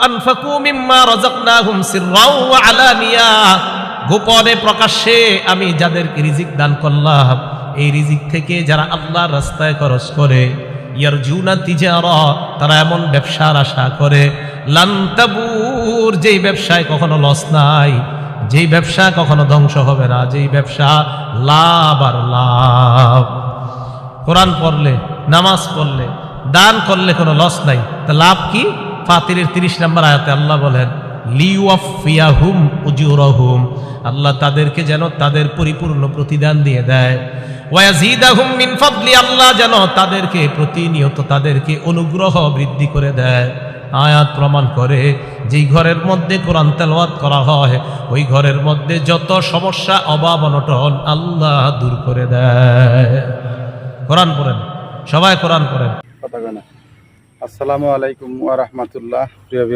আনফাকু মিম্মা রাযাকনাহুম সিররাও ওয়া আলানিয়া, গোপনে প্রকাশ্যে আমি যাদেরকে রিজিক দান করলাম, এই রিজিক থেকে যারা আল্লাহর রাস্তায় খরচ করে, ইয়ারজুনা তিজারা, তারা এমন ব্যবসার আশা করে, লান তাবুর, যেই ব্যবসায় কখনো লস নাই, যেই ব্যবসা কখনো ধ্বংস হবে না, যেই ব্যবসা লাভ আর লাভ। কোরআন পড়লে, নামাজ পড়লে, দান করলে কোনো লস নাই, তা লাভ কি? ফাতিরের 30 নম্বর আয়াতে আল্লাহ বলেন, লিওয়াফিয়াহুম উজুরহুম, আল্লাহ তাদেরকে যেন তাদের পরিপূর্ণ প্রতিদান দিয়ে দেয়। ওয়ায়াজিদাহুম মিন ফাদলি, আল্লাহ যেন তাদেরকে প্রতিনিয়ত তাদেরকে অনুগ্রহ বৃদ্ধি করে দেয়। আয়াত প্রমাণ করে যেই ঘরের মধ্যে কোরআন তেলাওয়াত করা হয়, ওই ঘরের মধ্যে যত সমস্যা, অভাব, অনটন আল্লাহ দূর করে দেয়। কোরআন পড়েন, সবাই কোরআন পড়েন। আসসালামু আলাইকুম ওয়া রাহমাতুল্লাহ। প্রিয়